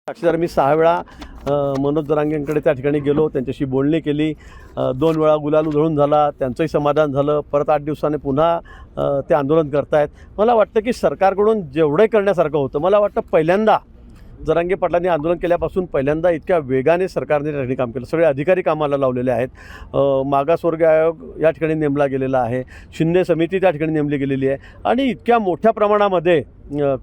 साक्षीदार मी 6 वेळा मनोज जरांगेंकडे त्या ठिकाणी गेलो, त्यांच्याशी बोलणी केली, 2 वेळा गुलाल उधळून झाला, त्यांचंही समाधान झालं. परत 8 दिवसांनी पुन्हा ते आंदोलन करतायत. मला वाटतं की सरकारकडून जेवढे करण्यासारखं होतं, मला वाटतं पहिल्यांदा जरांगे पाटलांनी आंदोलन केल्यापासून पहिल्यांदा इतक्या वेगाने सरकारने त्या ठिकाणी काम केलं. सगळे अधिकारी कामाला लावलेले आहेत. मागासवर्गीय आयोग या ठिकाणी नेमला गेलेला आहे, शिंदे समिती त्या ठिकाणी नेमली गेलेली आहे आणि इतक्या मोठ्या प्रमाणामध्ये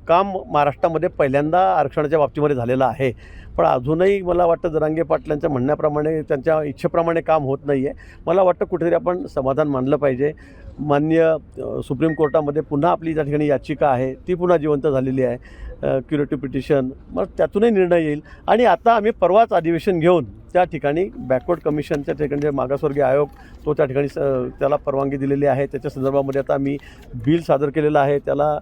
काम महाराष्ट्रामध्ये पहिल्यांदा आरक्षणाच्या बाबतीमध्ये झालेलं आहे. पण अजूनही मला वाटतं जरांगे पाटलांच्या म्हणण्याप्रमाणे, त्यांच्या इच्छेप्रमाणे काम होत नाही आहे. मला वाटतं कुठेतरी आपण समाधान मानलं पाहिजे. माननीय सुप्रीम कोर्टामध्ये पुन्हा आपली त्या ठिकाणी याचिका आहे, ती पुन्हा जिवंत झालेली आहे, क्युरेटिव्ह पिटिशन. मग त्यातूनही निर्णय येईल. आणि आता आम्ही परवाच अधिवेशन घेऊन त्या ठिकाणी बॅकवर्ड कमिशनच्या ठिकाणी जे मागासवर्गीय आयोग तो त्या ठिकाणी त्याला परवानगी दिलेली आहे. त्याच्या संदर्भामध्ये आता आम्ही बिल सादर केलेलं आहे, त्याला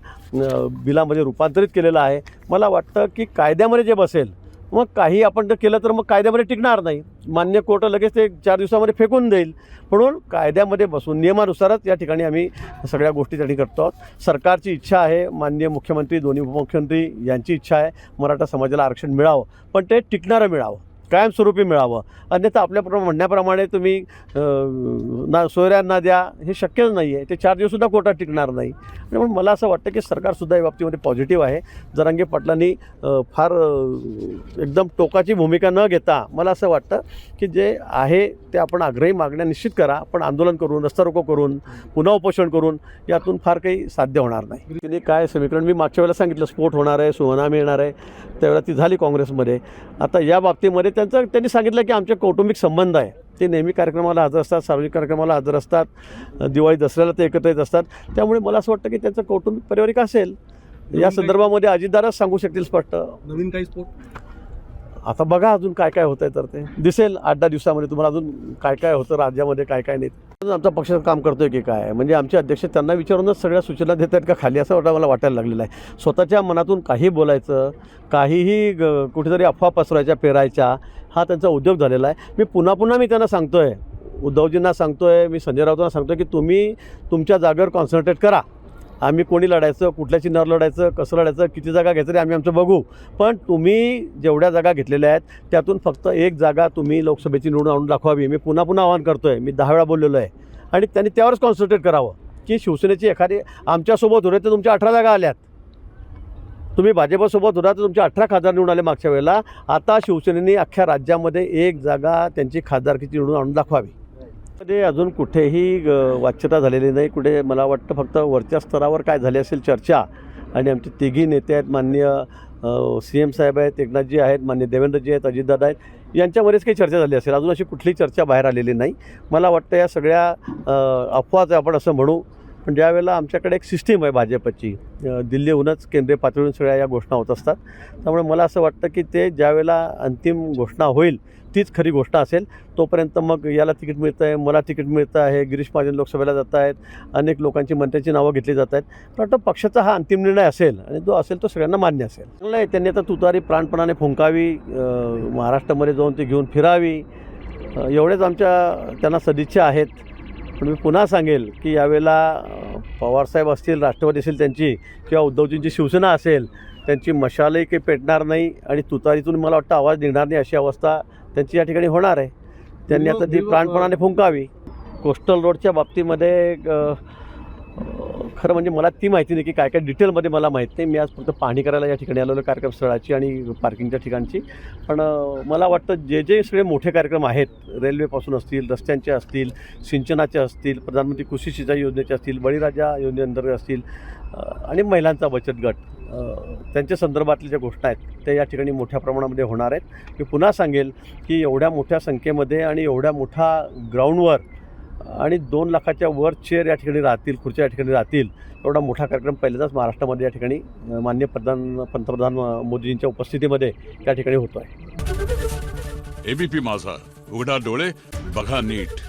बिलामध्ये रूपांतरित केलेलं आहे. मला वाटतं की कायद्यामध्ये जे बसेल, मग काही आपण जर केलं तर मग कायद्यामध्ये टिकणार नाही. मान्य कोर्ट लगेच ते 4 दिवसामध्ये फेकून देईल. म्हणून कायद्यामध्ये बसून नियमानुसारच या ठिकाणी आम्ही सगळ्या गोष्टी त्या ठिकाणी करतो आहोत. सरकारची इच्छा आहे, माननीय मुख्यमंत्री, दोन्ही उपमुख्यमंत्री यांची इच्छा आहे मराठा समाजाला आरक्षण मिळावं, पण ते टिकणारं मिळावं, कायमस्वरूपी मिळावं. अन्यथा आपल्या म्हणण्याप्रमाणे तुम्ही सोयऱ्यांना द्या, हे शक्यच नाही आहे. ते 4 दिवससुद्धा कोर्टात टिकणार नाही. आणि म्हणून मला असं वाटतं की सरकारसुद्धा या बाबतीमध्ये पॉझिटिव्ह आहे. जरांगे पाटलांनी फार एकदम टोकाची भूमिका न घेता मला असं वाटतं की जे आहे ते आपण आग्रही मागण्या निश्चित करा, पण आंदोलन करून, रस्ता रोको करून, पुन्हा उपोषण करून यातून फार काही साध्य होणार नाही. तिने काय समीकरण मी मागच्या वेळेला सांगितलं, स्फोट होणार आहे, सुनामी येणार आहे, त्यावेळेला ती झाली काँग्रेसमध्ये. आता या बाबतीमध्ये त्यांनी सांगितलं की आमचे कौटुंबिक संबंध आहे, ते नेहमी कार्यक्रमाला हजर असतात, सार्वजनिक कार्यक्रमाला हजर असतात, दिवाळी दसऱ्याला ते एकत्र येत असतात. त्यामुळे मला असं वाटतं की त्यांचं कौटुंबिक पारिवारिक असेल. या संदर्भामध्ये अजितदारच सांगू शकतील स्पष्ट. नवीन काही स्फोट आता बघा अजून काय काय होतं आहे, तर ते दिसेल 8-10 दिवसामध्ये तुम्हाला अजून काय काय होतं राज्यामध्ये, काय काय नाही. आमचा पक्ष काम करतोय की काय, म्हणजे आमचे अध्यक्ष त्यांना विचारूनच सगळ्या सूचना देत आहेत का खाली, असं मला वाटायला लागलेलं आहे. स्वतःच्या मनातून काही बोलायचं, काहीही कुठेतरी अफवा पसरवायच्या, पेरायच्या, हा त्यांचा उद्योग झालेला आहे. मी पुन्हा मी त्यांना सांगतोय, उद्धवजींना सांगतोय, मी संजय राऊतांना सांगतोय की तुम्ही तुमच्या जागेवर कॉन्सन्ट्रेट करा. आम्ही कोणी लढायचं, कुठल्या चिन्हावर लढायचं, कसं लढायचं, किती जागा घ्यायचं ते आम्ही आमचं बघू. पण तुम्ही जेवढ्या जागा घेतलेल्या आहेत त्यातून फक्त 1 जागा तुम्ही लोकसभेची निवडून आणून दाखवावी. मी पुन्हा आवाहन करतो आहे, मी 10 वेळा बोललेलो आहे. आणि त्यांनी त्यावरच कॉन्सन्ट्रेट करावं की शिवसेनेची एखादी आमच्यासोबत होते तर तुमच्या 18 जागा आल्यात. तुम्ही भाजपसोबत होता तर तुमचे 18 खासदार निवडून आले मागच्या वेळेला. आता शिवसेनेने अख्ख्या राज्यामध्ये 1 जागा त्यांची खासदारकीची निवडून आणून दाखवावी. मध्ये अजून कुठेही वाच्यता झालेली नाही. कुठे मला वाटतं फक्त वरच्या स्तरावर काय झाली असेल चर्चा. आणि आमचे तिघी नेते आहेत, माननीय CM साहेब आहेत, एकनाथजी आहेत, माननीय देवेंद्रजी आहेत, अजितदादा आहेत, यांच्यामध्येच काही चर्चा झाली असेल. अजून अशी कुठलीही चर्चा बाहेर आलेली नाही. मला वाटतं या सगळ्या अफवाच आपण असं म्हणू. पण ज्यावेळेला आमच्याकडे एक सिस्टीम आहे भाजपची, दिल्लीहूनच केंद्रीय पातळीवरून सगळ्या या घोषणा होत असतात. त्यामुळे मला असं वाटतं की ते ज्यावेळेला अंतिम घोषणा होईल तीच खरी घोषणा असेल. तोपर्यंत मग याला तिकीट मिळतं आहे, मला तिकीट मिळतं आहे, गिरीश महाजन लोकसभेला जात आहेत, अनेक लोकांची मंत्र्यांची नावं घेतली जात आहेत. पण वाटतं पक्षाचा हा अंतिम निर्णय असेल आणि जो असेल तो सगळ्यांना मान्य असेल. चांगलं आहे, त्यांनी आता तुतारी प्राणपणाने फुंकावी, महाराष्ट्रामध्ये जाऊन ती घेऊन फिरावी, एवढेच त्यांना सदिच्छा आहेत. पण मी पुन्हा सांगेल की यावेळेला पवारसाहेब असतील, राष्ट्रवादी असेल त्यांची, किंवा उद्धवजींची शिवसेना असेल, त्यांची मशालही काही पेटणार नाही आणि तुतारीतून मला वाटतं आवाज निघणार नाही, अशी अवस्था त्यांची या ठिकाणी होणार आहे. त्यांनी आता ती प्राणपणाने फुंकावी. कोस्टल रोडच्या बाबतीमध्ये खरं म्हणजे मला ती माहिती नाही की काय काय डिटेलमध्ये मला माहीत नाही. मी आज फक्त पाहणी करायला या ठिकाणी आलेलो कार्यक्रमस्थळाची आणि पार्किंगच्या ठिकाणची. पण मला वाटतं जे सगळे मोठे कार्यक्रम आहेत, रेल्वेपासून असतील, रस्त्यांचे असतील, सिंचनाचे असतील, प्रधानमंत्री कृषी सिंचाई योजनेचे असतील, बळीराजा योजनेअंतर्गत असतील, आणि महिलांचा बचत गट, त्यांच्या संदर्भातल्या ज्या गोष्टी आहेत त्या या ठिकाणी मोठ्या प्रमाणामध्ये होणार आहेत. मी पुन्हा सांगेल की एवढ्या मोठ्या संख्येमध्ये आणि एवढ्या मोठ्या ग्राउंडवर आणि 2 लाखाच्या वर चेअर या ठिकाणी राहतील, खुर्च्या या ठिकाणी राहतील, एवढा मोठा कार्यक्रम पहिल्यांदाच महाराष्ट्रामध्ये या ठिकाणी माननीय पंतप्रधान मोदींच्या उपस्थितीमध्ये या ठिकाणी होतो आहे. ABP माझा, उघडा डोळे बघा नीट.